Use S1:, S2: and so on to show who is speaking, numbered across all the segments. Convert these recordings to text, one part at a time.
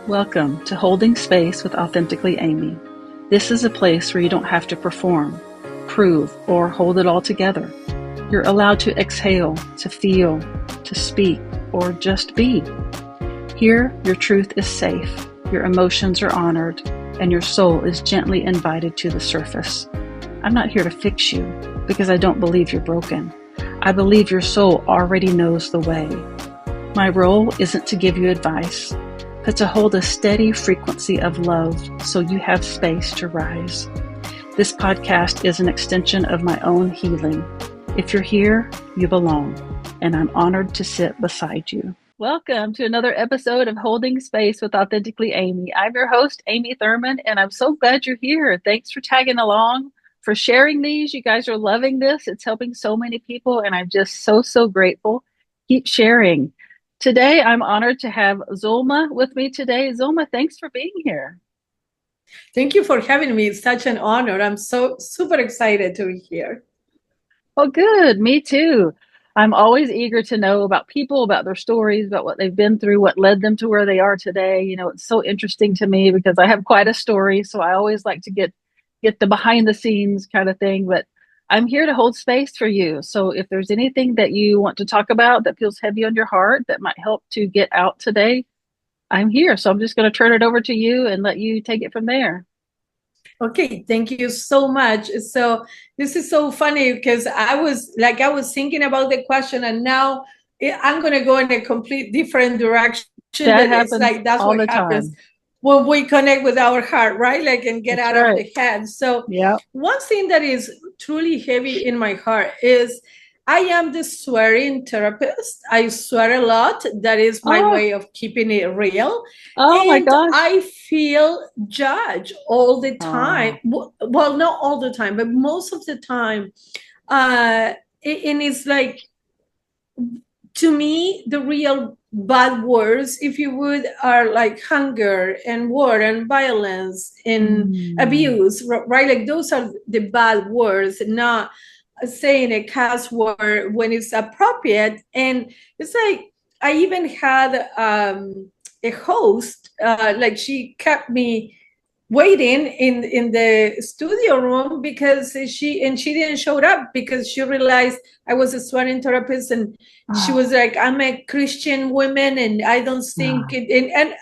S1: Welcome to Holding Space with Authentically Amy. This is a place where you don't have to perform, prove, or hold it all together. You're allowed to exhale, to feel, to speak, or just be. Here, your truth is safe, your emotions are honored, and your soul is gently invited to the surface. I'm not here to fix you because I don't believe you're broken. I believe your soul already knows the way. My role isn't to give you advice, but to hold a steady frequency of love so you have space to rise. This podcast is an extension of my own healing. If you're here, you belong, and I'm honored to sit beside you. Welcome to another episode of Holding Space with Authentically Amy. I'm your host, Amy Thurman, and I'm so glad you're here. Thanks for tagging along, for sharing these. You guys are loving this. It's helping so many people, and I'm just so grateful. Keep sharing. Today, I'm honored to have Zulma with me today. Zulma, thanks for being here.
S2: Thank you for having me. It's such an honor. I'm so super excited to be here.
S1: Oh, good. Me too. I'm always eager to know about people, about their stories, about what they've been through, what led them to where they are today. You know, it's so interesting to me because I have quite a story. So I always like to get the behind the scenes kind of thing. But I'm here to hold space for you. So if there's anything that you want to talk about that feels heavy on your heart that might help to get out today, I'm here. So I'm just going to turn it over to you and let you take it from there.
S2: Okay, thank you so much. So this is so funny because I was thinking about the question, and now I'm going to go in a complete different direction.
S1: That happens.
S2: It's like that's what happens when we connect with our heart, right? Like, and get out of the head. So one thing that is truly heavy in my heart is I am the swearing therapist. I swear a lot. That is my way of keeping it real.
S1: Oh my gosh.
S2: I feel judged all the time. Well, not all the time, but most of the time. And it's like, to me, the real bad words, if you would, are like hunger and war and violence and abuse, right? Like those are the bad words, not saying a cuss word when it's appropriate. And it's like, I even had a host, like she kept me waiting in the studio room because she didn't show up because she realized I was a swearing therapist, and she was like, I'm a Christian woman and I don't think it, and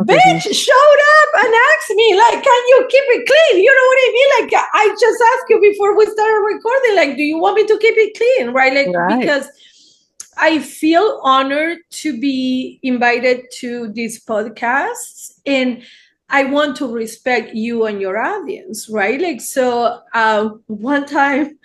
S2: bitch showed up and asked me, like, can you keep it clean? You know what I mean? Like, I just asked you before we started recording, like, do you want me to keep it clean? Right? Like, because I feel honored to be invited to these podcasts, and I want to respect you and your audience, right? Like, so one time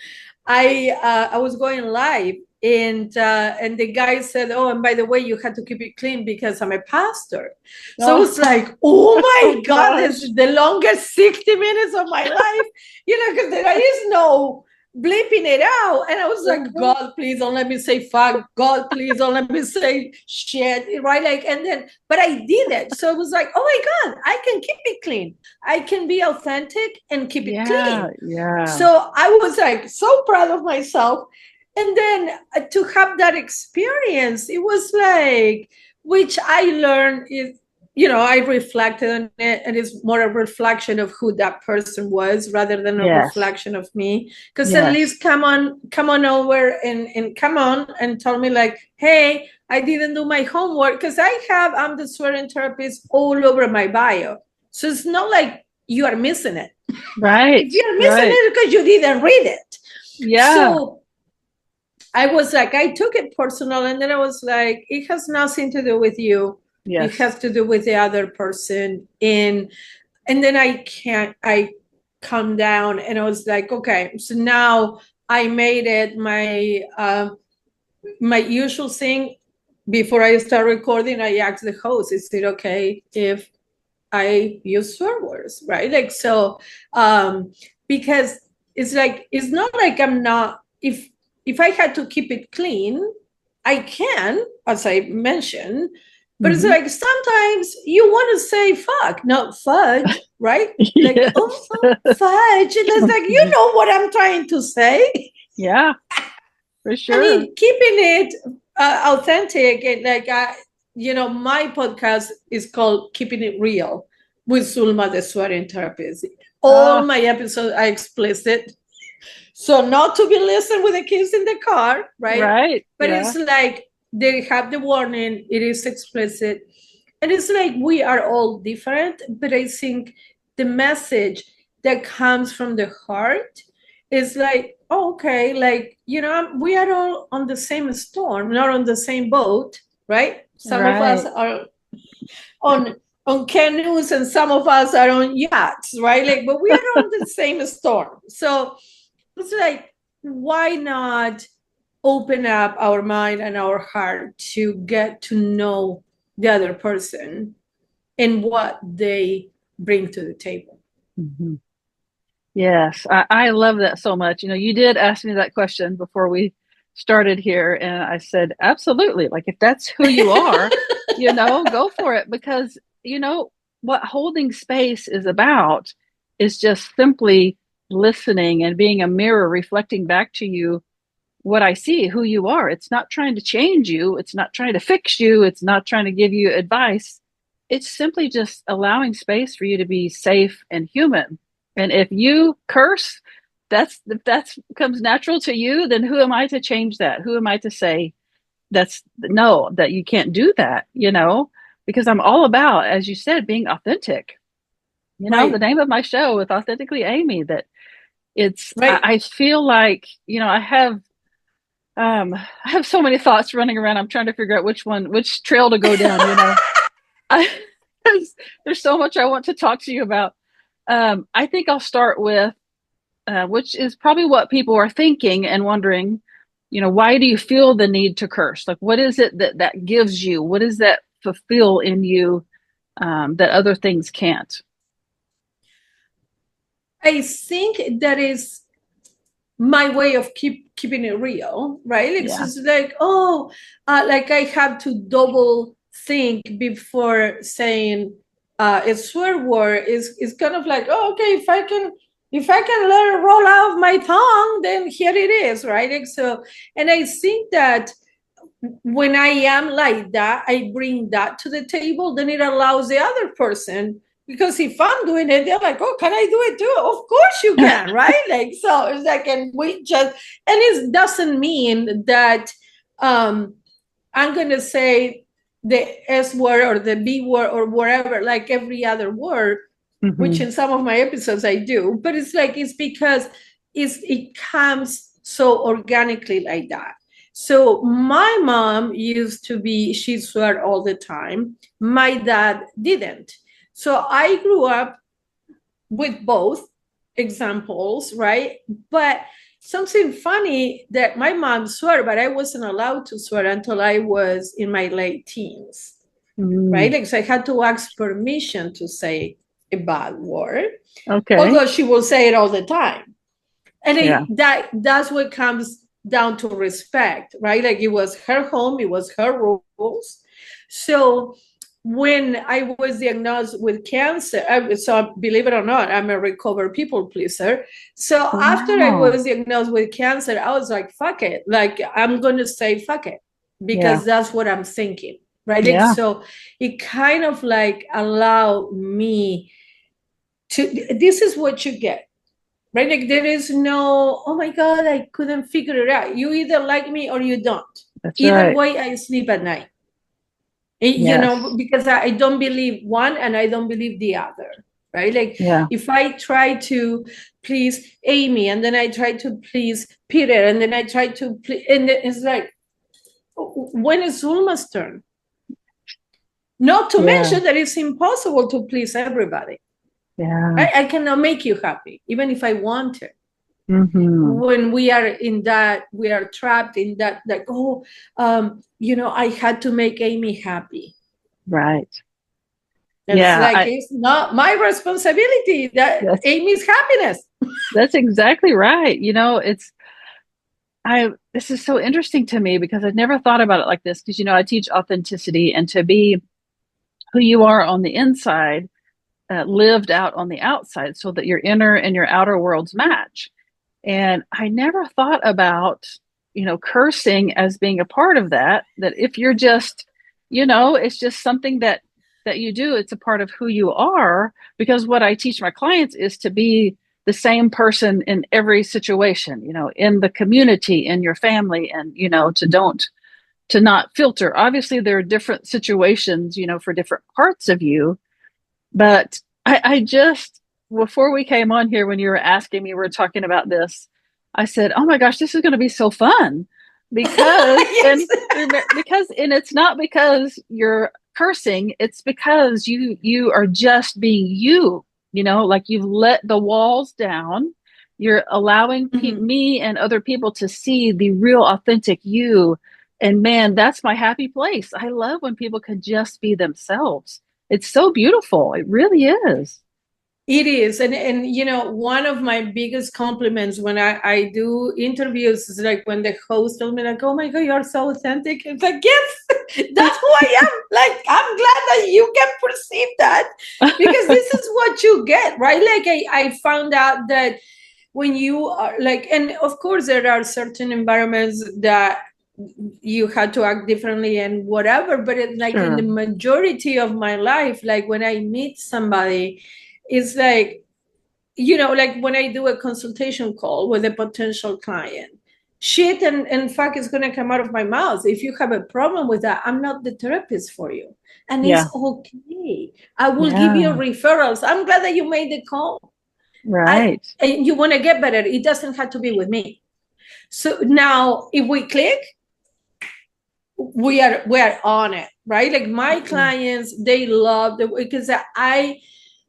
S2: I was going live, and the guy said, oh, and by the way, you had to keep it clean because I'm a pastor. So I was like, oh my God, this is the longest 60 minutes of my life, you know, because there is no bleeping it out. And I was like, God, please don't let me say fuck. God, please don't let me say shit, right? Like, and then, but I did it. So it was like, oh my God, I can keep it clean. I can be authentic and keep it clean.
S1: Yeah.
S2: So I was like so proud of myself. And then to have that experience, it was like, which I learned is, you know, I reflected on it, and it's more a reflection of who that person was rather than a reflection of me. Because at least come on over and come on and tell me, like, hey, I didn't do my homework. Because I'm the swearing therapist all over my bio. So it's not like you are missing it.
S1: Right.
S2: If you're missing it because you didn't read it.
S1: Yeah.
S2: So I was like, I took it personal, and then I was like, it has nothing to do with you. It has to do with the other person. And then I calmed down, and I was like, okay, so now I made it my usual thing. Before I start recording, I asked the host, is it okay if I use swear words, right? Like, so because it's like, it's not like I'm not, if I had to keep it clean, I can, as I mentioned, but it's like, sometimes you want to say fuck, not fudge, right? Like, oh, fudge. And it's like, you know what I'm trying to say.
S1: Yeah, for sure.
S2: I mean, keeping it authentic, and like, my podcast is called Keeping It Real with Zulma, the swearing therapist. All my episodes are explicit. So not to be listened with the kids in the car, right?
S1: Right.
S2: But it's like they have the warning, it is explicit. And it's like we are all different, but I think the message that comes from the heart is like, oh, okay, like, we are all on the same storm, not on the same boat, right? Some of us are on canoes and some of us are on yachts, right? Like, but we are on the same storm. So it's like, why not open up our mind and our heart to get to know the other person and what they bring to the table?
S1: Mm-hmm. Yes, I love that so much. You did ask me that question before we started here, and I said, absolutely. Like, if that's who you are, go for it. Because, what holding space is about is just simply listening and being a mirror reflecting back to you what I see, who you are. It's not trying to change you. It's not trying to fix you. It's not trying to give you advice. It's simply just allowing space for you to be safe and human. And if you curse, if that comes natural to you, then who am I to change that? Who am I to say that you can't do that, because I'm all about, as you said, being authentic. The name of my show is Authentically Amy, that it's, I feel like, I have so many thoughts running around. I'm trying to figure out which trail to go down, there's so much I want to talk to you about. I think I'll start with, which is probably what people are thinking and wondering, why do you feel the need to curse? Like, what is it that gives you? What does that fulfill in you that other things can't?
S2: I think that is my way of keeping it real, right? It's just like, like I have to double think before saying a swear word. Is kind of like, okay, if I can let it roll out of my tongue, then here it is, right? Like, so, and I think that when I am like that, I bring that to the table, then it allows the other person, because if I'm doing it, they're like, oh, can I do it too? Of course you can, right? Like, so it's like, and it doesn't mean that I'm going to say the S word or the B word or whatever, like every other word, which in some of my episodes I do, but it's because it comes so organically like that. So my mom she swore all the time. My dad didn't. So I grew up with both examples, right? But something funny that my mom swore, but I wasn't allowed to swear until I was in my late teens, right? Like, so I had to ask permission to say a bad word. Okay. Although she will say it all the time. And that's what comes down to respect, right? Like, it was her home, it was her rules. So when I was diagnosed with cancer, so believe it or not, I'm a recovered people pleaser. So after I was diagnosed with cancer, I was like, fuck it. Like, I'm going to say fuck it, because that's what I'm thinking, right? Like, so it kind of like allowed me to, this is what you get, right? Like, there is no, oh my God, I couldn't figure it out. You either like me or you don't. That's either way, I sleep at night. Because I don't believe one and I don't believe the other, right? Like, if I try to please Amy and then I try to please Peter and then I try to please, and it's like, when is Zulma's turn? Not to mention that it's impossible to please everybody. I cannot make you happy, even if I want to. When we are in that, we are trapped in that, like, I had to make Amy happy. Right. It's not my responsibility, that Amy's happiness.
S1: That's exactly right. This is so interesting to me, because I'd never thought about it like this, because, I teach authenticity, and to be who you are on the inside, lived out on the outside, so that your inner and your outer worlds match. And I never thought about, cursing as being a part of that if you're just, it's just something that you do. It's a part of who you are, because what I teach my clients is to be the same person in every situation, in the community, in your family, and, to not filter. Obviously, there are different situations, for different parts of you. But I just, before we came on here, when you were asking me, we were talking about this, I said, oh my gosh, this is going to be so fun. Because,
S2: Yes.
S1: and it's not because you're cursing, it's because you are just being you, like you've let the walls down. You're allowing me and other people to see the real authentic you. And man, that's my happy place. I love when people can just be themselves. It's so beautiful. It really is.
S2: It is. And one of my biggest compliments when I do interviews is like when the host told me like, oh my God, you're so authentic. It's like, yes, that's who I am. Like, I'm glad that you can perceive that, because this is what you get, right? Like I found out that when you are like, and of course there are certain environments that you had to act differently and whatever, but like
S1: Sure.
S2: in the majority of my life, like when I meet somebody, it's like, like when I do a consultation call with a potential client, shit and fuck is going to come out of my mouth. If you have a problem with that, I'm not the therapist for you. And
S1: Yeah.
S2: it's okay. I will give you referrals. I'm glad that you made the call.
S1: Right.
S2: And you want to get better. It doesn't have to be with me. So now if we click, we are on it, right? Like my clients, they love the, because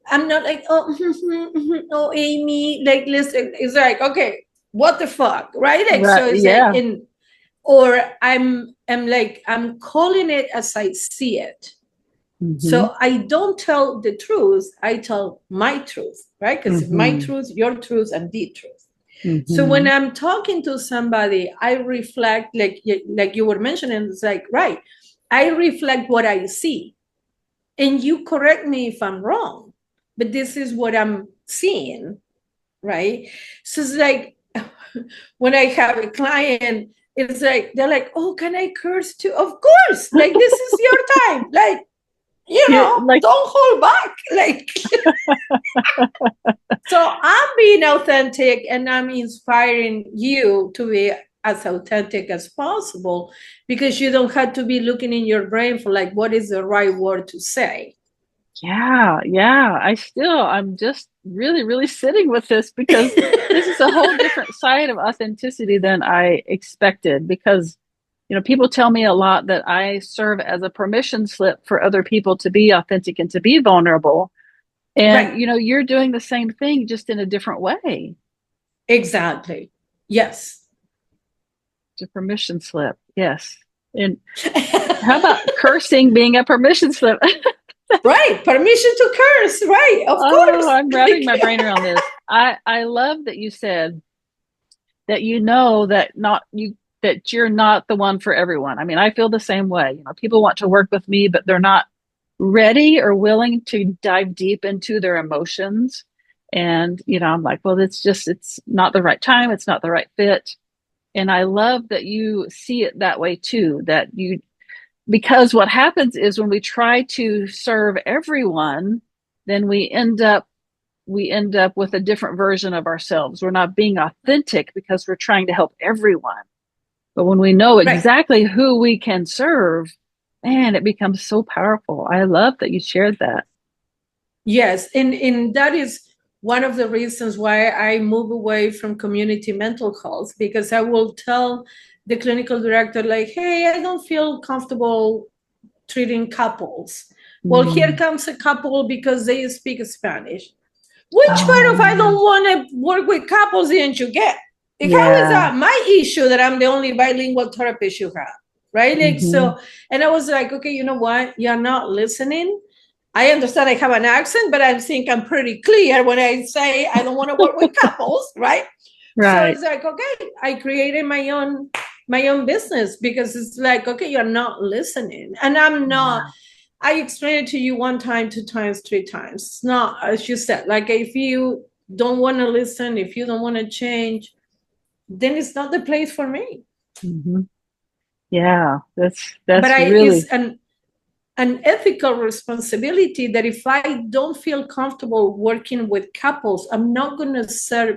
S2: I'm not like, oh, Amy, like, listen, it's like, okay, what the fuck, right? Like,
S1: right.
S2: so it's like, or I'm like, I'm calling it as I see it. So I don't tell the truth, I tell my truth, right? Because my truth, your truth, and the truth. So when I'm talking to somebody, I reflect, like you were mentioning, it's like, right, I reflect what I see. And you correct me if I'm wrong, but this is what I'm seeing, right? So it's like, when I have a client, it's like, they're like, oh, can I curse too? Of course, like, this is your time. Like, don't hold back. Like, so I'm being authentic and I'm inspiring you to be as authentic as possible, because you don't have to be looking in your brain for like, what is the right word to say?
S1: Yeah. I'm just really, really sitting with this, because this is a whole different side of authenticity than I expected. Because, people tell me a lot that I serve as a permission slip for other people to be authentic and to be vulnerable. And, you're doing the same thing, just in a different way.
S2: Exactly. Yes.
S1: It's a permission slip. Yes. And how about cursing being a permission slip?
S2: Right. Permission to curse. Right. Of course.
S1: I'm wrapping my brain around this. I love that you said that that you're not the one for everyone. I mean, I feel the same way. People want to work with me, but they're not ready or willing to dive deep into their emotions. And, I'm like, well, it's not the right time. It's not the right fit. And I love that you see it that way too, because what happens is when we try to serve everyone, then we end up with a different version of ourselves. We're not being authentic because we're trying to help everyone. But when we know exactly who we can serve, man, it becomes so powerful. I love that you shared that.
S2: Yes. And that is one of the reasons why I move away from community mental health, because I will tell the clinical director, like, hey, I don't feel comfortable treating couples. Well, here comes a couple because they speak Spanish. Which part of I don't want to work with couples didn't you get? Like, how is that my issue that I'm the only bilingual therapist you have? Right? Like, so, and I was like, okay, you know what? You're not listening. I understand I have an accent, but I think I'm pretty clear when I say I don't want to work with couples, right? So it's like, okay, I created my own business, because it's like, okay, you're not listening. And I'm not, I explained it to you 1 time, 2 times, 3 times. It's not, as you said, like, if you don't want to listen, if you don't want to change, then it's not the place for me.
S1: Yeah, that's really.
S2: an ethical responsibility that if I don't feel comfortable working with couples, I'm not going to serve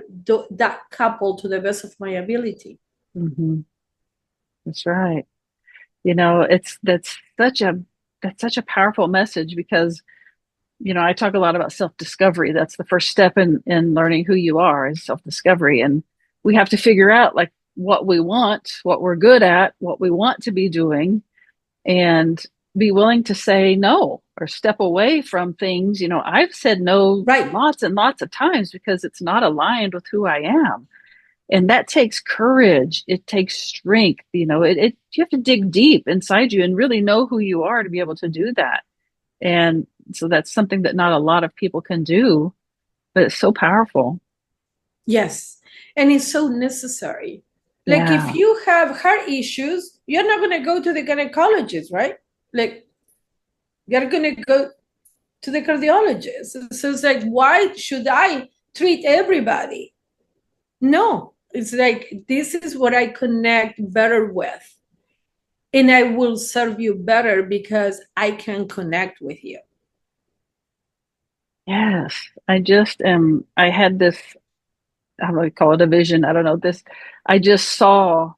S2: that couple to the best of my ability.
S1: Mm-hmm. That's right. You know, that's such a powerful message because, you know, I talk a lot about self-discovery. That's the first step in learning who you are is self-discovery. And we have to figure out like what we want, what we're good at, what we want to be doing, and be willing to say no or step away from things. You know, I've said no
S2: Right.
S1: lots and lots of times because it's not aligned with who I am. And that takes courage. It takes strength. You know, you have to dig deep inside you and really know who you are to be able to do that. And so that's something that not a lot of people can do, but it's so powerful.
S2: Yes. And it's so necessary. Like
S1: Yeah.
S2: if you have heart issues, you're not going to go to the gynecologist, right? Like you're going to go to the cardiologist. So it's like, why should I treat everybody? No, it's like, this is what I connect better with. And I will serve you better because I can connect with you.
S1: Yes. I had this, I would call it a vision. I don't know this. I just saw,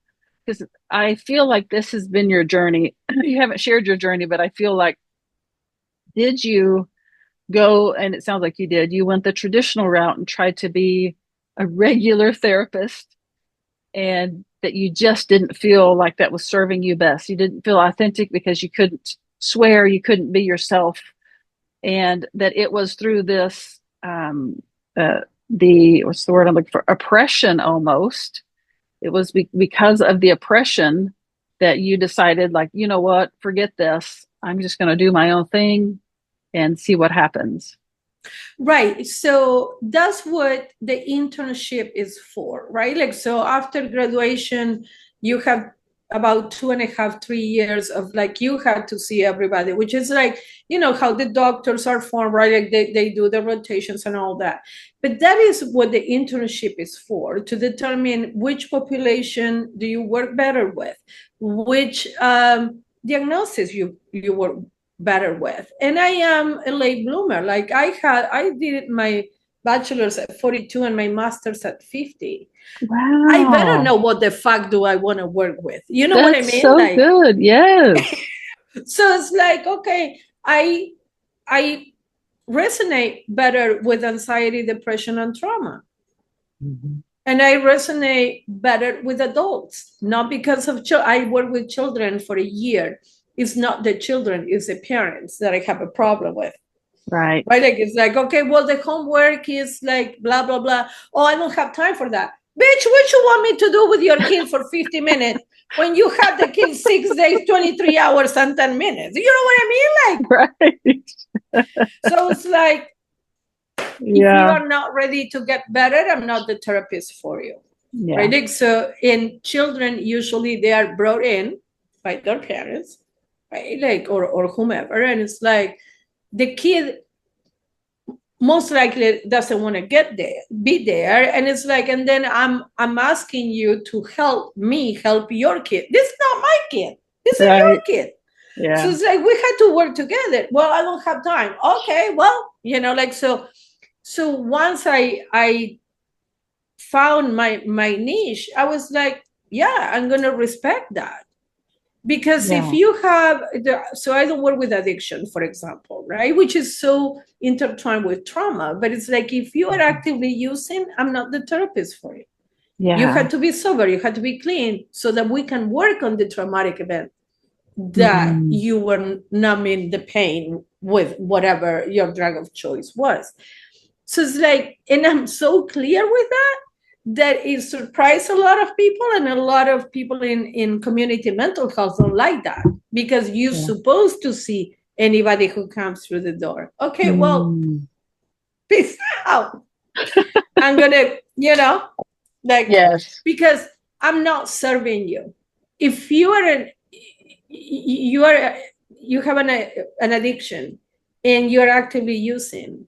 S1: because I feel like this has been your journey. You haven't shared your journey, but I feel like, did you go, and it sounds like you did, you went the traditional route and tried to be a regular therapist, and that you just didn't feel like that was serving you best. You didn't feel authentic because you couldn't swear, you couldn't be yourself, and that it was through this the what's the word I'm looking for, oppression almost. It was because of the oppression that you decided, like, you know what, forget this, I'm just going to do my own thing and see what happens.
S2: Right. So that's what the internship is for, right? Like, so after graduation, you have about 2.5, 3 years of like, you have to see everybody, which is like, you know, how the doctors are formed, right? Like they do the rotations and all that. But that is what the internship is for, to determine which population do you work better with, which diagnosis you work better with. And I am a late bloomer. Like I did my bachelor's at 42 and my master's at 50.
S1: Wow.
S2: I better know what the fuck do I want to work with. You know what I mean?
S1: So
S2: like,
S1: good. Yes.
S2: so it's like, okay, I resonate better with anxiety, depression, and trauma. Mm-hmm. And I resonate better with adults, not because of I work with children for a year. It's not the children, it's the parents that I have a problem with.
S1: Right.
S2: Like it's like, okay, well, the homework is like blah, blah, blah. Oh, I don't have time for that. Bitch, what you want me to do with your kid for 50 minutes when you have the kid 6 days, 23 hours, and 10 minutes? You know what I mean? Like, right. So it's like, if you are not ready to get better, I'm not the therapist for you. Yeah. Right? Like, so in children, usually they are brought in by their parents, right? Like, or whomever. And it's like the kid most likely doesn't want to be there. And it's like, and then I'm asking you to help me help your kid. This is not my kid. This is your kid. Yeah. So it's like, we had to work together. Well, I don't have time. Okay, well, you know, like, so once I found my niche, I was like, yeah, I'm going to respect that. Because if you have, so I don't work with addiction, for example, right? Which is so intertwined with trauma. But it's like, if you are actively using, I'm not the therapist for you. Yeah. You had to be sober, you had to be clean so that we can work on the traumatic event that you were numbing the pain with whatever your drug of choice was. So it's like, and I'm so clear with that it surprised a lot of people, and a lot of people in community mental health don't like that, because you're supposed to see anybody who comes through the door. Okay, well, peace out. I'm gonna, you know, like, yes, because I'm not serving you. If you are you have an addiction and you're actively using,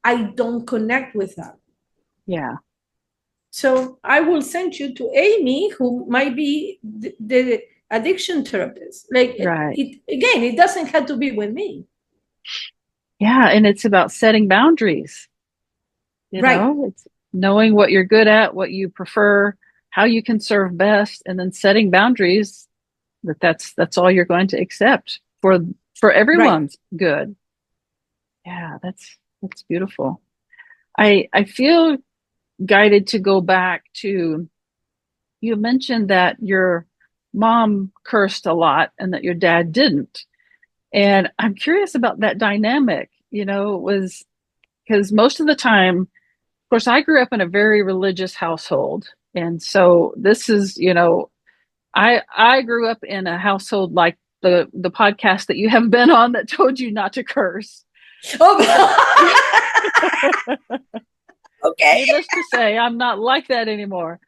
S2: I don't connect with that. Yeah. So I will send you to Amy, who might be the addiction therapist. Like, it doesn't have to be with me.
S1: Yeah, and it's about setting boundaries. You know, it's knowing what you're good at, what you prefer, how you can serve best, and then setting boundaries that's all you're going to accept for everyone's good. Yeah, that's beautiful. I feel guided to go back to, you mentioned that your mom cursed a lot and that your dad didn't. And I'm curious about that dynamic, was because most of the time, of course, I grew up in a very religious household. And so this is, I grew up in a household like the podcast that you have been on that told you not to curse.
S2: Oh, okay.
S1: Needless to say, I'm not like that anymore.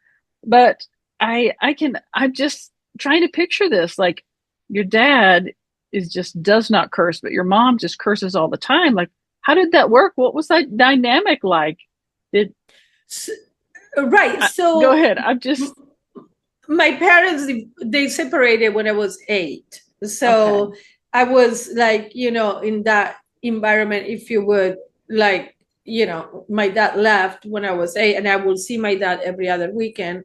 S1: But I'm just trying to picture this. Like, your dad does not curse, but your mom just curses all the time. Like, how did that work? What was that dynamic like?
S2: So
S1: go ahead.
S2: My parents, they separated when I was 8. So okay. I was like, in that environment, if you would, like, my dad left when I was 8, and I will see my dad every other weekend,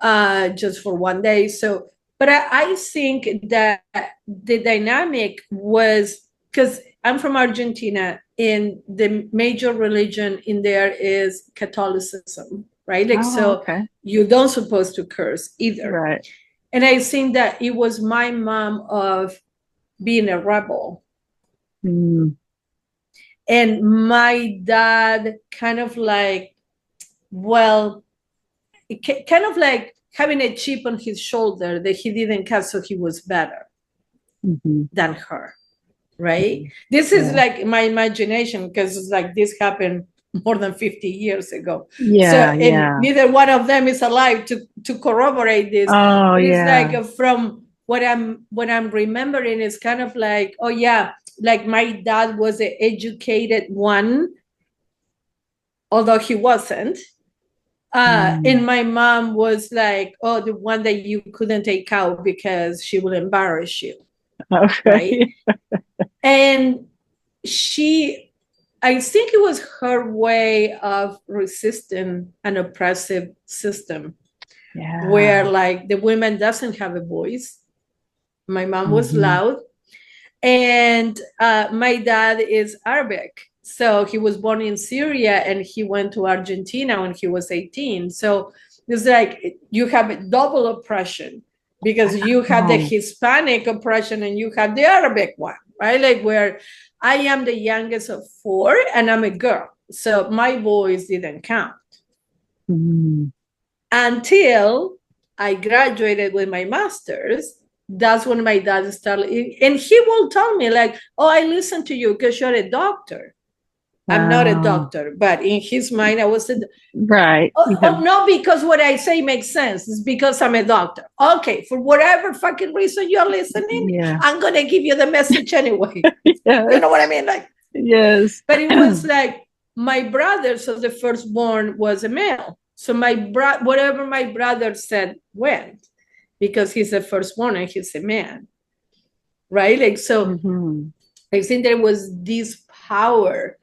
S2: just for one day. So, but I think that the dynamic was, because I'm from Argentina, and the major religion in there is Catholicism, right? Like,
S1: okay.
S2: You don't supposed to curse either.
S1: Right.
S2: And I think that it was my mom of being a rebel.
S1: Mm.
S2: And my dad kind of like, kind of like having a chip on his shoulder that he didn't catch, so he was better than her, right? Mm-hmm. This is like my imagination, because it's like this happened more than 50 years ago. Neither one of them is alive to corroborate this.
S1: But
S2: it's like, from what I'm remembering, is kind of like, like my dad was an educated one, although he wasn't. And my mom was like, the one that you couldn't take out because she will embarrass you.
S1: Okay.
S2: Right? And I think it was her way of resisting an oppressive system, where like the woman doesn't have a voice. My mom was loud, and my dad is Arabic. So he was born in Syria, and he went to Argentina when he was 18. So it's like you have a double oppression, because you have the Hispanic oppression and you have the Arabic one, right? Like, where I am the youngest of 4 and I'm a girl. So my voice didn't count until I graduated with my master's. That's when my dad started, and he will tell me like, I listen to you because you're a doctor. I'm not a doctor, but in his mind, I was
S1: right.
S2: No, because what I say makes sense. It's because I'm a doctor. Okay, for whatever fucking reason you're listening, I'm gonna give you the message anyway. You know what I mean? Like,
S1: yes.
S2: But it was like my brother, so the firstborn was a male. So whatever my brother said went, because he's the firstborn and he's a man, right? Like, so I think there was this power,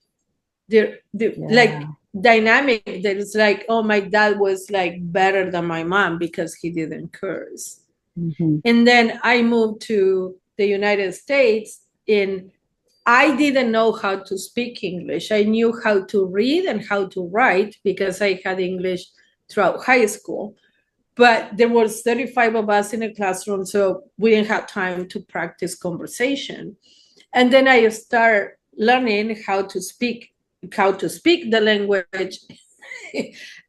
S2: like dynamic, that is like, my dad was like better than my mom because he didn't curse. And then I moved to the United States, and I didn't know how to speak English. I knew how to read and how to write because I had English throughout high school. But there was 35 of us in a classroom, so we didn't have time to practice conversation. And then I started learning how to speak the language.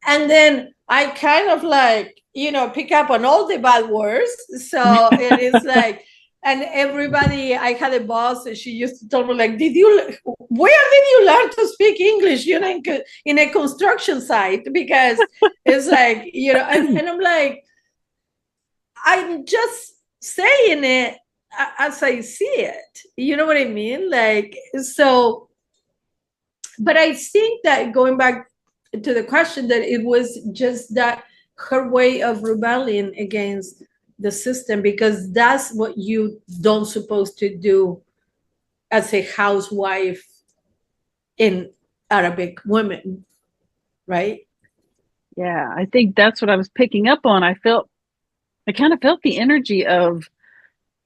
S2: And then I kind of like, pick up on all the bad words. So it is like, and everybody, I had a boss, and she used to tell me like, where did you learn to speak English, in a construction site? Because it's like, and I'm like, I'm just saying it as I see it. You know what I mean? Like, so, but I think that, going back to the question, that it was just that her way of rebelling against the system, because that's what you don't supposed to do as a housewife in Arabic women, right?
S1: Yeah, I think that's what I was picking up on. I kind of felt the energy of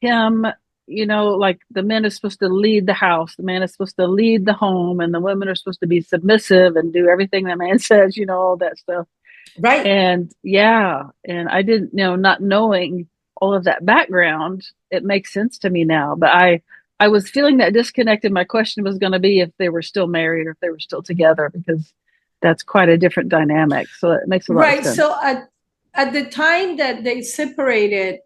S1: him, like the man is supposed to lead the house, the man is supposed to lead the home, and the women are supposed to be submissive and do everything the man says, all that stuff.
S2: Right.
S1: And yeah, and I didn't, not knowing all of that background, it makes sense to me now. But I was feeling that disconnected. My question was going to be if they were still married or if they were still together, because that's quite a different dynamic. So it makes a lot of
S2: Right.
S1: sense.
S2: So at the time that they separated,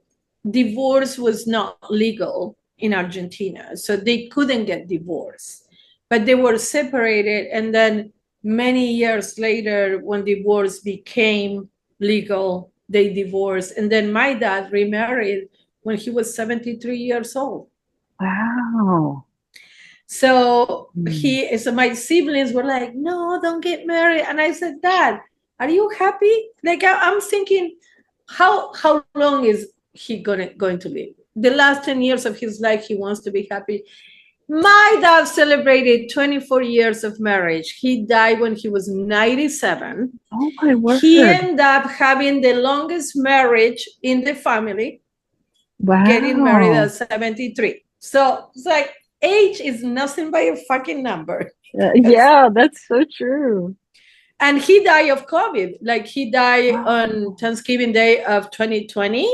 S2: divorce was not legal in Argentina. So they couldn't get divorced, but they were separated. And then many years later, when divorce became legal, they divorced. And then my dad remarried when he was 73 years old.
S1: Wow.
S2: So so my siblings were like, no, don't get married. And I said, Dad, are you happy? Like I'm thinking, how long is he going to live? The last 10 years of his life, he wants to be happy. My dad celebrated 24 years of marriage. He died when he was 97.
S1: Oh my word.
S2: He ended up having the longest marriage in the family.
S1: Wow.
S2: Getting married at 73. So it's like, age is nothing but a fucking number.
S1: Yeah, that's so true.
S2: And he died of COVID. Like he died on Thanksgiving Day of 2020,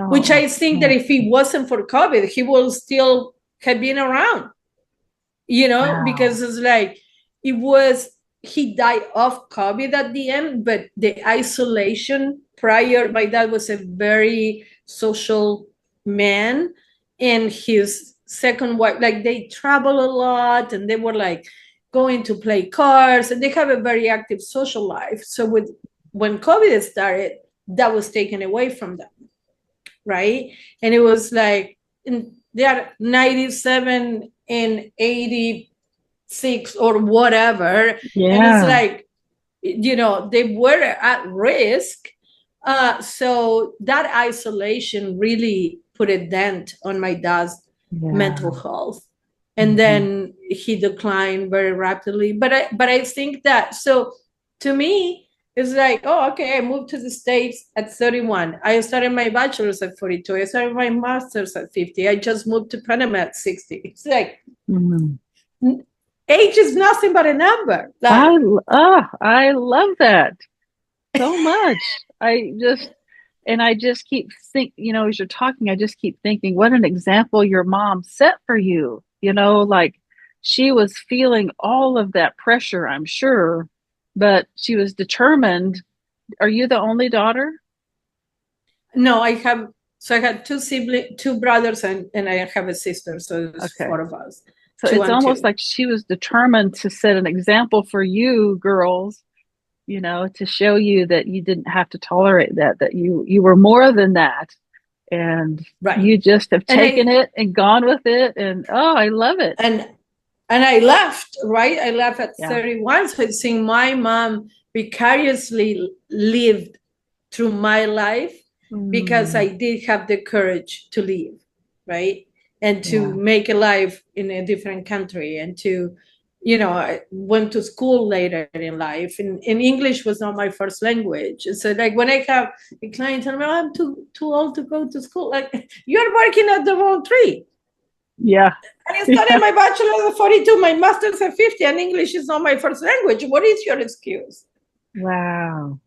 S2: which I think that if he wasn't for COVID, he will still have been around, because it's like, he died of COVID at the end, but the isolation prior, my dad was a very social man, and his second wife, like they travel a lot and they were like going to play cards and they have a very active social life. So when COVID started, that was taken away from them, right? And it was like they are 97 and 86 or whatever.
S1: Yeah.
S2: And it's like, they were at risk. So that isolation really put a dent on my dad's mental health. And then he declined very rapidly. But I think that, so to me, it's like, oh, okay, I moved to the States at 31. I started my bachelor's at 42. I started my master's at 50. I just moved to Panama at 60. It's like, age is nothing but a number.
S1: Like, I love that so much. I just keep as you're talking, I just keep thinking, what an example your mom set for you. Like she was feeling all of that pressure, I'm sure, but she was determined. Are you the only daughter?
S2: No, I had two siblings, two brothers, and I have a sister. So there's 4 of us.
S1: So it's almost like she was determined to set an example for you girls, to show you that you didn't have to tolerate that you were more than that. And you just have taken it and gone with it. And I love it.
S2: And I left, right? I left at 31. So it's seeing my mom vicariously lived through my life because I did have the courage to leave, right? And to make a life in a different country, and to, I went to school later in life, and English was not my first language. So like when I have a client tell me, I'm too old to go to school, like, you're working at the wrong tree.
S1: Yeah.
S2: I started my bachelor's at 42, my master's at 50, and English is not my first language. What is your excuse?
S1: Wow.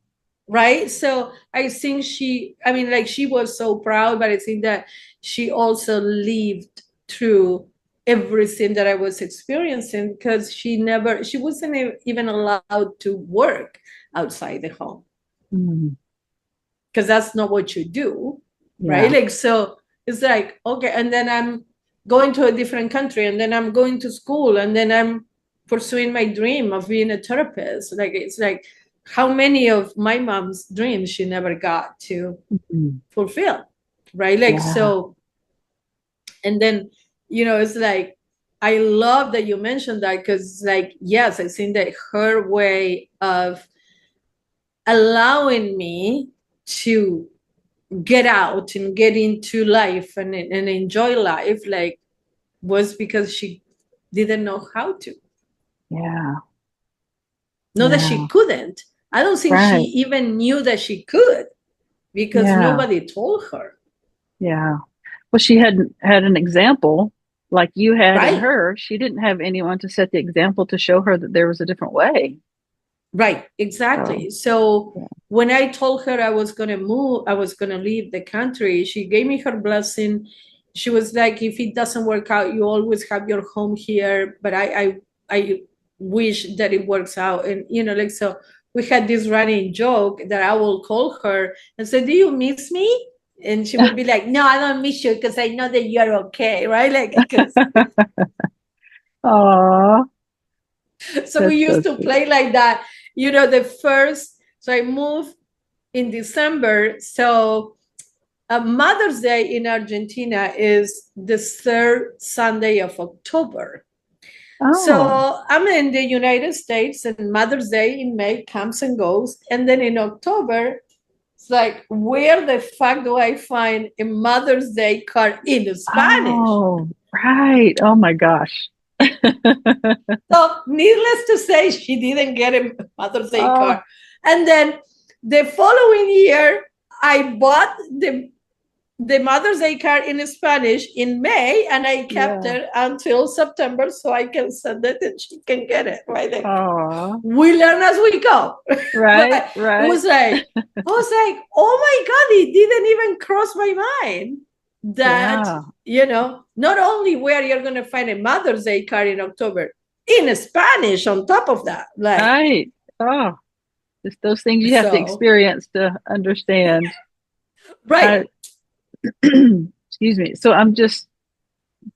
S2: Right? So I think she was so proud, but I think that she also lived through everything that I was experiencing, because she wasn't even allowed to work outside the home. Because that's not what you do, right? Like, so it's like, okay, and then I'm going to a different country, and then I'm going to school, and then I'm pursuing my dream of being a therapist. Like, it's like, how many of my mom's dreams she never got to fulfill, right? Like, so, and then, it's like, I love that you mentioned that, because like, yes, I think that her way of allowing me to get out and get into life and enjoy life, like, was because she didn't know how to.
S1: Yeah.
S2: Not that she couldn't. I don't think she even knew that she could, because nobody told her.
S1: Yeah. Well, she hadn't had an example like you had in her. She didn't have anyone to set the example to show her that there was a different way.
S2: Right, exactly. So when I told her I was going to move, I was going to leave the country, she gave me her blessing. She was like, if it doesn't work out, you always have your home here, but I wish that it works out. And, you know, like, so we had this running joke that I will call her and say, do you miss me? And she would be like, no, I don't miss you because I know that you're okay, right? Like, because
S1: Aww.
S2: So we used to play like that. You know, so I moved in December. So Mother's Day in Argentina is the third Sunday of October. So I'm in the United States, and Mother's Day in May comes and goes. And then in October, it's like, where the fuck do I find a Mother's Day card in Spanish?
S1: Oh, right. Oh my gosh.
S2: So needless to say, she didn't get a Mother's Day card. And then the following year, I bought the Mother's Day card in Spanish in May, and I kept it until September so I can send it and she can get it. Right? Like, we learn as we go.
S1: Right,
S2: right. I was like, oh my God, it didn't even cross my mind that, you know, not only where you're going to find a Mother's Day card in October, in Spanish on top of that. Like,
S1: right. Oh, just those things you have to experience to understand.
S2: Right.
S1: Excuse me. So I'm just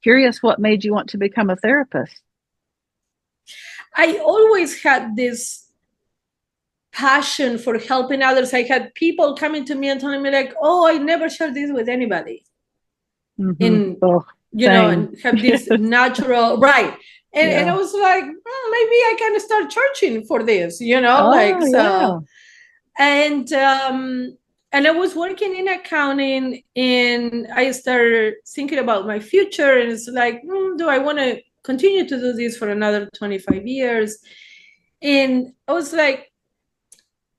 S1: curious, what made you want to become a therapist?
S2: I always had this passion for helping others. I had people coming to me and telling me like, oh, I never shared this with anybody. And, you know, and have this natural, right. And I was like, maybe I can start charging for this, you know, and I was working in accounting, and I started thinking about my future. And it's like, do I want to continue to do this for another 25 years? And I was like,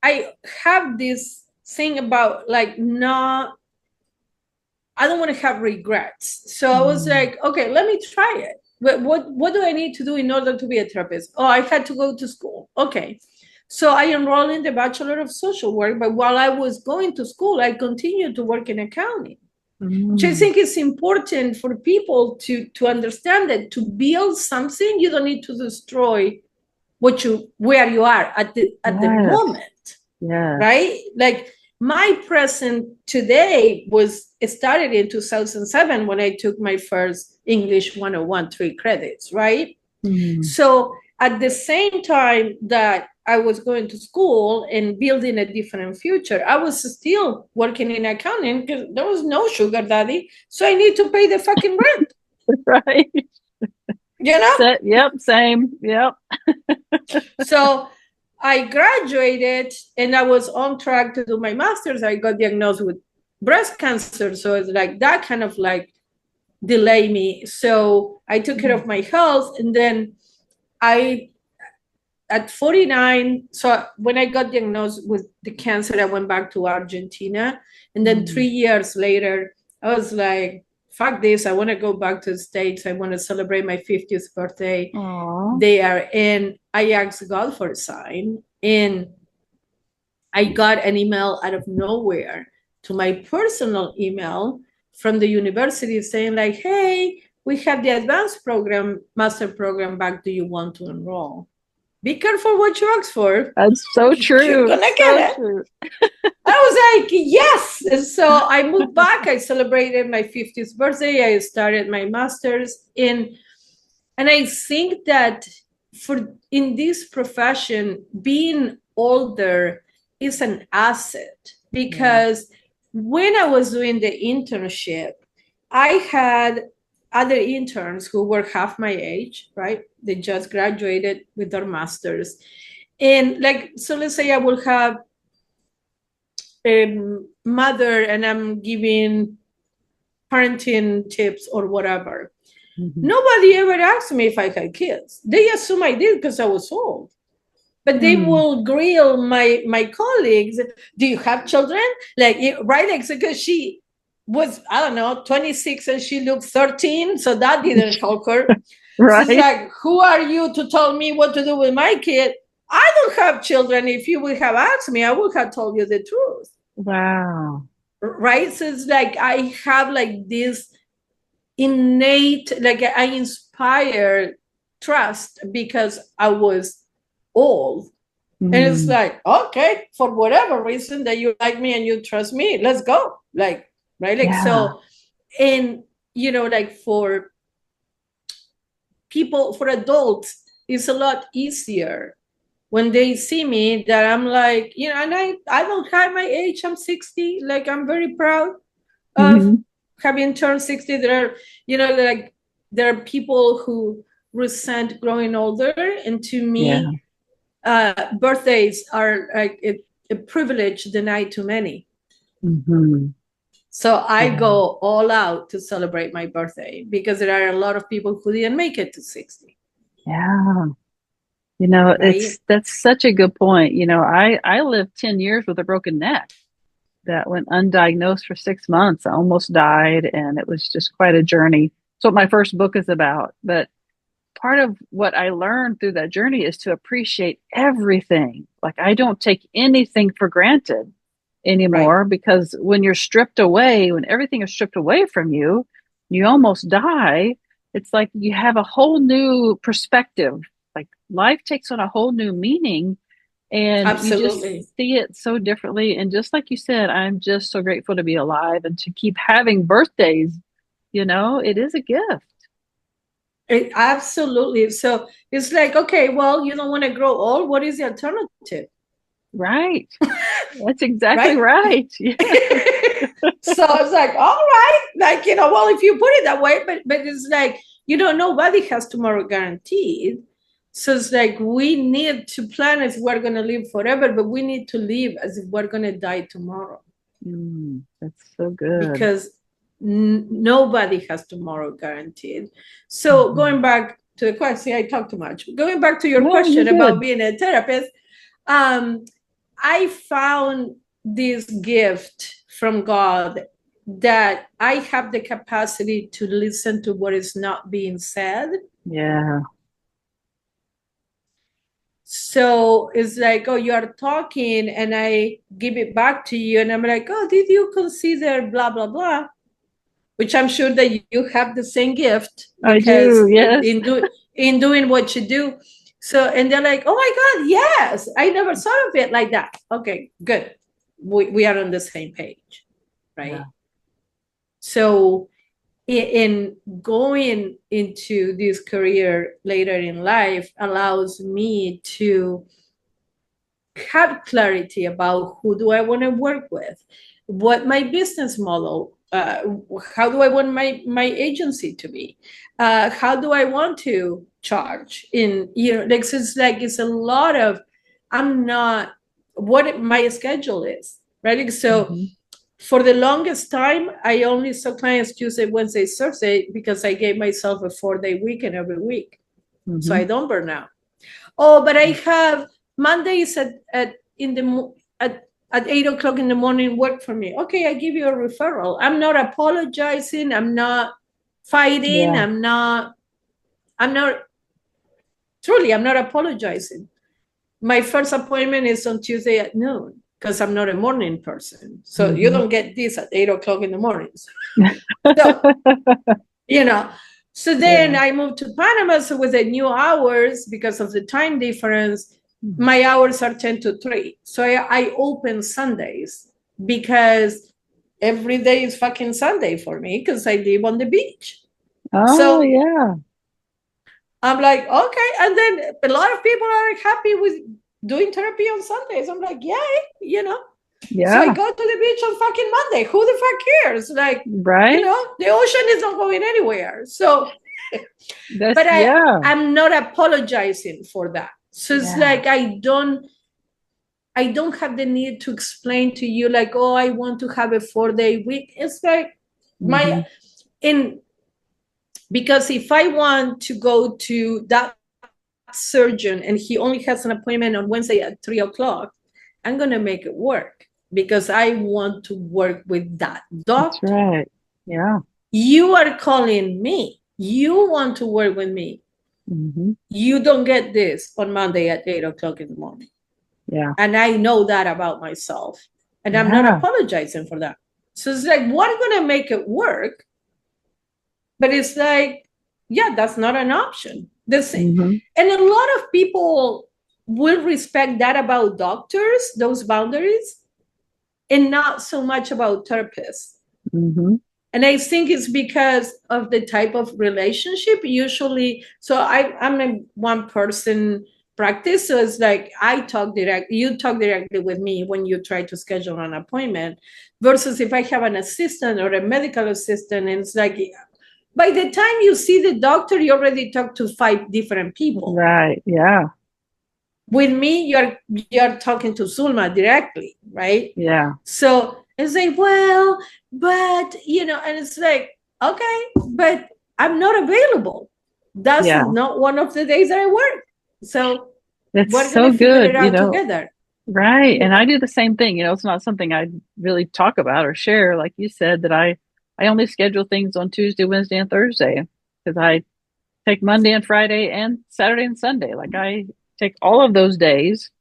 S2: I have this thing about like, I don't want to have regrets. So I was like, okay, let me try it. But what do I need to do in order to be a therapist? Oh, I had to go to school. Okay. So I enrolled in the Bachelor of Social Work, but while I was going to school, I continued to work in accounting, which I think is important for people to understand, that to build something, you don't need to destroy where you are at the moment, right? Like my present today was started in 2007 when I took my first English 101 3 credits, right? So at the same time that I was going to school and building a different future, I was still working in accounting because there was no sugar daddy. So I need to pay the fucking rent.
S1: Right.
S2: You know?
S1: Yep, same. Yep.
S2: So I graduated and I was on track to do my master's. I got diagnosed with breast cancer. So it's like that kind of like delayed me. So I took care of my health, and then at 49, so when I got diagnosed with the cancer, I went back to Argentina. And then 3 years later, I was like, fuck this. I want to go back to the States. I want to celebrate my 50th birthday there. And I asked God for a sign. And I got an email out of nowhere to my personal email from the university saying like, hey, we have the advanced program, master program back. Do you want to enroll? Be careful what you ask for.
S1: That's so true.
S2: You're gonna get it. I was like, yes. And so I moved back. I celebrated my 50th birthday. I started my master's and I think that in this profession, being older is an asset, because when I was doing the internship, I had other interns who were half my age, right? They just graduated with their masters. And like, so let's say I will have mother and I'm giving parenting tips or whatever. Nobody ever asked me if I had kids. They assume I did because I was old. But they will grill my colleagues. Do you have children? Like, right? Like, because she was, I don't know, 26 and she looked 13. So that didn't help her.
S1: Right.
S2: So it's like, who are you to tell me what to do with my kid? I don't have children. If you would have asked me, I would have told you the truth.
S1: Wow.
S2: Right? So it's like, I have like this innate, like I inspire trust because I was old. And it's like, okay, for whatever reason that you like me and you trust me, let's go. Like, right? Like, so, and, you know, like for people, for adults, it's a lot easier when they see me that I'm like, you know, and I don't hide my age. I'm 60. Like, I'm very proud of having turned 60. There are, you know, like, there are people who resent growing older. And to me, birthdays are like a privilege denied to many. So I go all out to celebrate my birthday because there are a lot of people who didn't make it to 60.
S1: Yeah. You know, that's such a good point. You know, I lived 10 years with a broken neck that went undiagnosed for 6 months. I almost died, and it was just quite a journey. It's what my first book is about. But part of what I learned through that journey is to appreciate everything. Like, I don't take anything for granted anymore, because when you're stripped away, when everything is stripped away from you, you almost die. It's like you have a whole new perspective. Like, life takes on a whole new meaning, and you just see it so differently. And just like you said, I'm just so grateful to be alive and to keep having birthdays. You know, it is a gift.
S2: Absolutely. So it's like, okay, well, you don't want to grow old. What is the alternative?
S1: Right. That's exactly right.
S2: Yeah. So it's like, all right, like, you know, well, if you put it that way, but it's like, you know, nobody has tomorrow guaranteed. So it's like, we need to plan as we're going to live forever, but we need to live as if we're going to die tomorrow.
S1: That's so good.
S2: Because nobody has tomorrow guaranteed. So going back to the question, I talk too much. Going back to your question about being a therapist, I found this gift from God that I have the capacity to listen to what is not being said.
S1: Yeah.
S2: So it's like, oh, you are talking and I give it back to you. And I'm like, oh, did you consider blah, blah, blah? Which I'm sure that you have the same gift.
S1: I do, yes.
S2: In doing what you do. So, and they're like, oh my God, yes, I never thought of it like that. Okay, good. We are on the same page, right? Yeah. So in going into this career later in life allows me to have clarity about who do I want to work with, what my business model, how do I want my agency to be, how do I want to charge in, you know, like, it's like, it's a lot of, I'm not what my schedule is, right? Like, so for the longest time, I only saw clients Tuesday, Wednesday, Thursday, because I gave myself a 4-day weekend every week. So I don't burn out. Oh, but I have Mondays at 8 o'clock in the morning work for me. Okay, I give you a referral. I'm not apologizing. I'm not fighting. Yeah. I'm not apologizing. My first appointment is on Tuesday at noon because I'm not a morning person. So you don't get this at 8 o'clock in the mornings. So, you know, so then I moved to Panama. So with the new hours, because of the time difference, my hours are 10 to 3. So I open Sundays because every day is fucking Sunday for me because I live on the beach.
S1: Oh, so, yeah.
S2: I'm like, okay. And then a lot of people are happy with doing therapy on Sundays. I'm like, yay, you know. Yeah. So I go to the beach on fucking Monday. Who the fuck cares? Like, right? You know, the ocean is not going anywhere. So, but I'm not apologizing for that. So it's like, I don't I don't have the need to explain to you like, oh, I want to have a 4-day week. It's like because if I want to go to that surgeon and he only has an appointment on Wednesday at 3:00, I'm going to make it work because I want to work with that doctor.
S1: That's right. Yeah.
S2: You are calling me. You want to work with me. You don't get this on Monday at 8:00 in the morning.
S1: Yeah.
S2: And I know that about myself. And I'm not apologizing for that. So it's like, we're going to make it work. But it's like, yeah, that's not an option. And a lot of people will respect that about doctors, those boundaries, and not so much about therapists. And I think it's because of the type of relationship usually. So I'm a one-person practice. So it's like you talk directly with me when you try to schedule an appointment versus if I have an assistant or a medical assistant, and it's like, by the time you see the doctor, you already talked to 5 different people.
S1: Right. Yeah.
S2: With me, you're talking to Zulma directly, right?
S1: Yeah.
S2: So it's like, well, but and it's like, okay, but I'm not available. That's not one of the days that I work. So
S1: that's
S2: we're
S1: so
S2: gonna figure
S1: good,
S2: it out together.
S1: Right. And I do the same thing. It's not something I really talk about or share. Like you said, that I only schedule things on Tuesday, Wednesday, and Thursday because I take Monday and Friday and Saturday and Sunday. Like I take all of those days,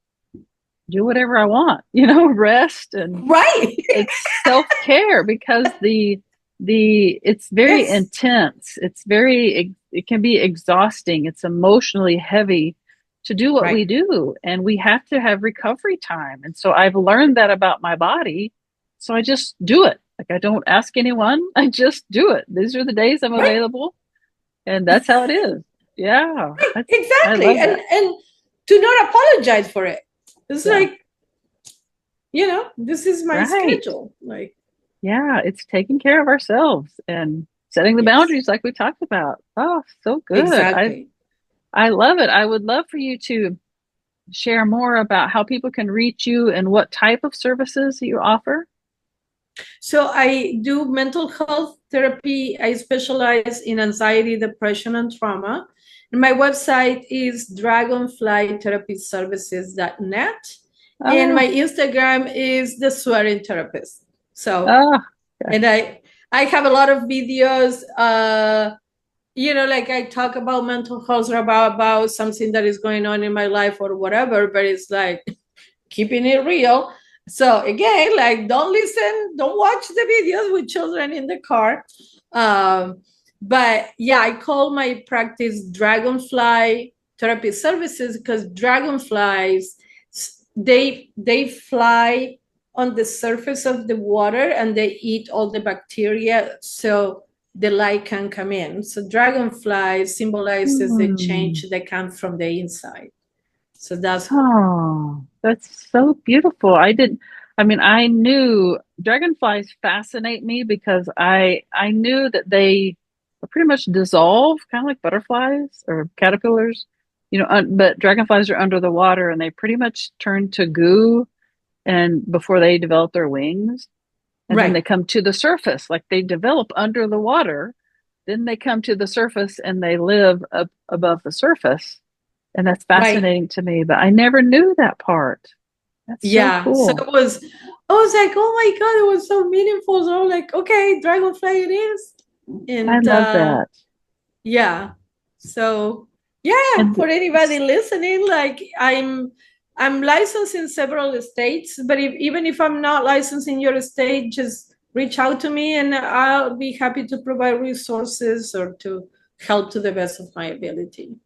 S1: do whatever I want, rest and it's self-care because it's very intense. It can be exhausting. It's emotionally heavy to do what we do, and we have to have recovery time. And so I've learned that about my body. So I just do it. Like I don't ask anyone. I just do it. These are the days I'm available, and that's how it is. Yeah,
S2: exactly. And to not apologize for it. It's like, this is my schedule. Like,
S1: yeah, it's taking care of ourselves and setting the boundaries like we talked about. Oh, so good.
S2: Exactly.
S1: I love it. I would love for you to share more about how people can reach you and what type of services you offer.
S2: So I do mental health therapy. I specialize in anxiety, depression, and trauma. And my website is dragonflytherapyservices.net. And my Instagram is the swearing therapist. So, and I have a lot of videos, like I talk about mental health or about something that is going on in my life or whatever, but it's like keeping it real. So again, like don't watch the videos with children in the car. But yeah, I call my practice Dragonfly Therapy Services because dragonflies, they fly on the surface of the water and they eat all the bacteria so the light can come in. So dragonfly symbolizes the change that comes from the inside. So that's
S1: so beautiful. I knew dragonflies fascinate me because I knew that they pretty much dissolve, kind of like butterflies or caterpillars, but dragonflies are under the water and they pretty much turn to goo and before they develop their wings. And then they come to the surface, like they develop under the water. Then they come to the surface and they live up above the surface. And that's fascinating to me, but I never knew that part. That's so cool.
S2: So I was like, oh my God, it was so meaningful. So I'm like, okay, dragonfly it is. And
S1: I love that.
S2: Yeah. So yeah, for anybody listening, like I'm licensed in several states, but even if I'm not licensed in your state, just reach out to me and I'll be happy to provide resources or to help to the best of my ability.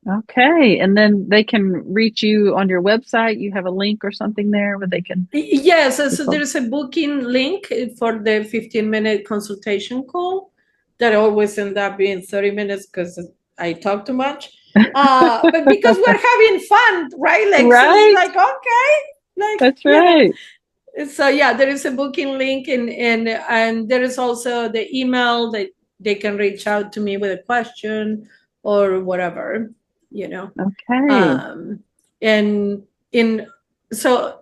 S1: Okay. And then they can reach you on your website. You have a link or something there where they can.
S2: Yes. So there's a booking link for the 15-minute consultation call that always end up being 30 minutes because I talk too much. But because we're having fun, right? Like, so it's like, okay. Like,
S1: that's right.
S2: So yeah, there is a booking link and there is also the email that they can reach out to me with a question or whatever,
S1: Okay.
S2: And So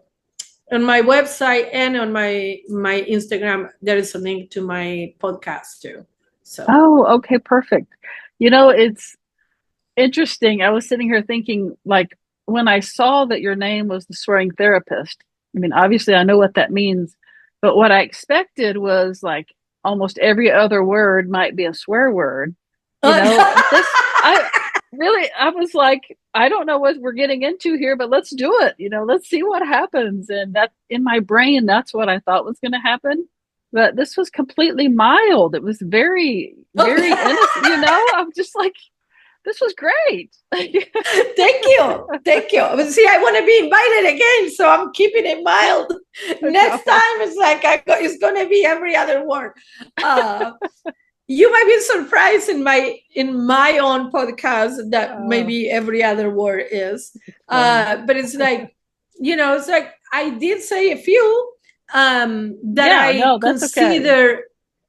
S2: on my website and on my Instagram, there is a link to my podcast too. So
S1: okay, perfect. It's interesting. I was sitting here thinking, like, when I saw that your name was the swearing therapist, I mean, obviously I know what that means, but what I expected was like almost every other word might be a swear word. I was like, I don't know what we're getting into here, but let's do it. Let's see what happens. And that in my brain, that's what I thought was going to happen. But this was completely mild. It was very, very innocent. I'm just like, this was great.
S2: Thank you. See, I want to be invited again, so I'm keeping it mild. Next time, it's like it's going to be every other word. You might be surprised in my own podcast that maybe every other word is. But it's like, it's like I did say a few I consider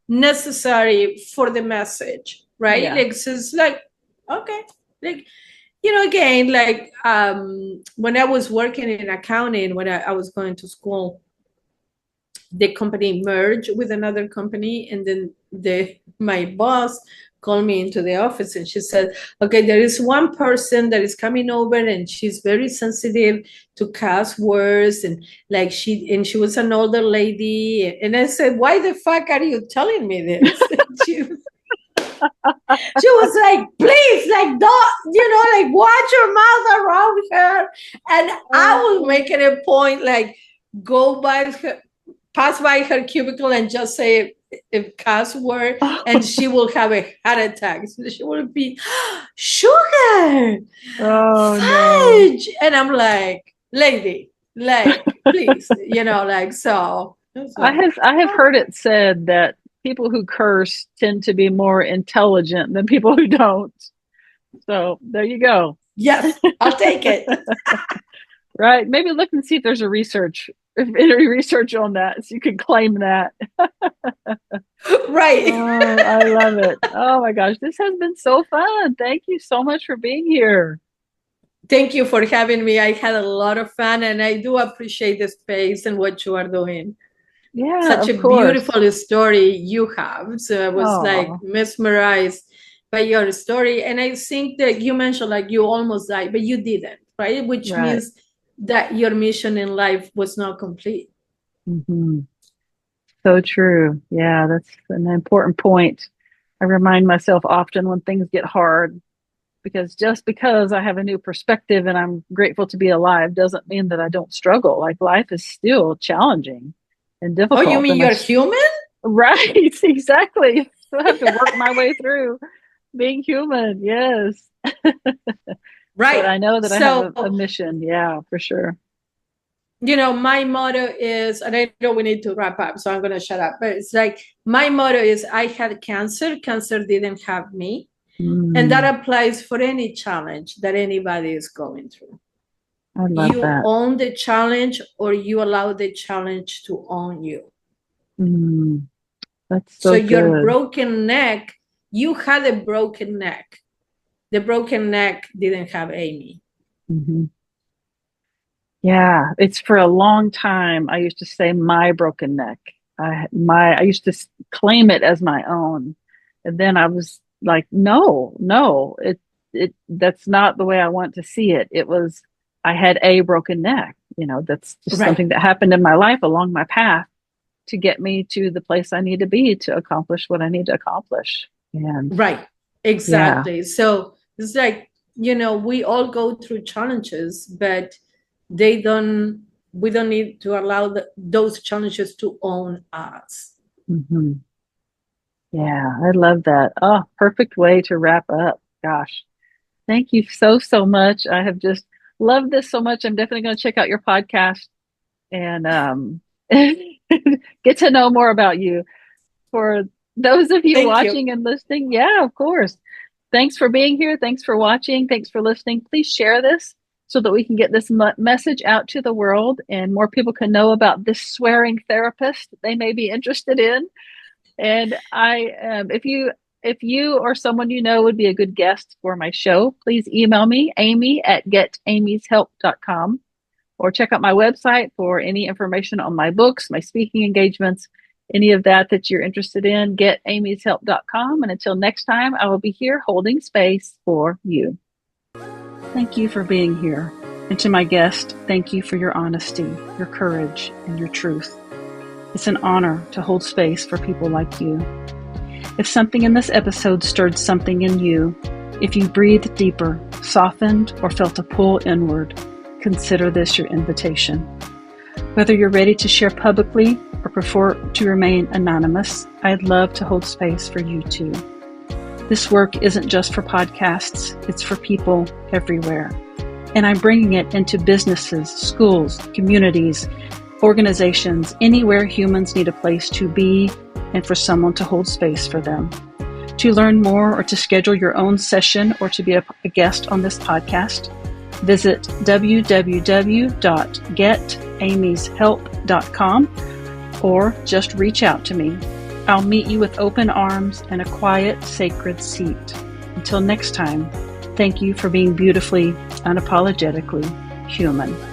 S2: necessary for the message, right? Yeah. Like, it's like, okay, like, again, like when I was working in accounting, when I was going to school, the company merged with another company, and then my boss called me into the office and she said, okay, there is one person that is coming over and she's very sensitive to cuss words, and like she was an older lady. And I said, why the fuck are you telling me this? She was like, please, like, don't, like, watch your mouth around her. And I was making a point, like, pass by her cubicle and just say a cuss word, and she will have a heart attack. So she will be, sugar, fudge. No. And I'm like, lady, like, please, like, so.
S1: I have heard it said that people who curse tend to be more intelligent than people who don't. So there you go.
S2: Yes, I'll take it.
S1: Right. Maybe look and see if there's any research on that, so you can claim that.
S2: Right.
S1: Oh, I love it. Oh my gosh, this has been so fun. Thank you so much for being here.
S2: Thank you for having me. I had a lot of fun, and I do appreciate the space and what you are doing.
S1: Yeah,
S2: such a beautiful story you have. So I was like mesmerized by your story. And I think that you mentioned like you almost died, but you didn't, right? Which means that your mission in life was not complete.
S1: Mm-hmm. So true. Yeah, that's an important point. I remind myself often when things get hard, because just because I have a new perspective and I'm grateful to be alive doesn't mean that I don't struggle. Like, life is still challenging and difficult.
S2: Oh, you mean you're human?
S1: Right, exactly. So I have to work my way through being human. Yes.
S2: Right.
S1: But I know that I have a mission. Yeah, for sure.
S2: My motto is, and I know we need to wrap up, so I'm going to shut up, but it's like, my motto is, I had cancer. Cancer didn't have me. And that applies for any challenge that anybody is going through.
S1: I love
S2: you
S1: that.
S2: Own the challenge, or you allow the challenge to own you.
S1: That's so good.
S2: Your broken neck, you had a broken neck. The broken neck didn't have Amy.
S1: Mm-hmm. Yeah, it's for a long time. I used to say my broken neck. I used to claim it as my own, and then I was like, no, that's not the way I want to see it. It was, I had a broken neck. That's just something that happened in my life along my path to get me to the place I need to be to accomplish what I need to accomplish. And
S2: exactly. Yeah. So it's like, we all go through challenges, but we don't need to allow those challenges to own us.
S1: Mm-hmm. Yeah, I love that. Oh, perfect way to wrap up. Gosh, thank you so much. I have just loved this so much. I'm definitely going to check out your podcast and get to know more about you. For those of you watching and listening, yeah, of course. Thanks for being here. Thanks for watching. Thanks for listening. Please share this so that we can get this message out to the world and more people can know about this swearing therapist they may be interested in. And if you or someone you know would be a good guest for my show, please email me, Amy@getamyshelp.com. or check out my website for any information on my books, my speaking engagements, any of that you're interested in. GetAmy'sHelp.com. And until next time, I will be here holding space for you. Thank you for being here. And to my guest, thank you for your honesty, your courage, and your truth. It's an honor to hold space for people like you. If something in this episode stirred something in you, if you breathed deeper, softened, or felt a pull inward, consider this your invitation. Whether you're ready to share publicly or prefer to remain anonymous, I'd love to hold space for you too. This work isn't just for podcasts, it's for people everywhere. And I'm bringing it into businesses, schools, communities, organizations, anywhere humans need a place to be and for someone to hold space for them. To learn more or to schedule your own session or to be a guest on this podcast, visit www.getamyshelp.com or just reach out to me. I'll meet you with open arms and a quiet, sacred seat. Until next time, thank you for being beautifully, unapologetically human.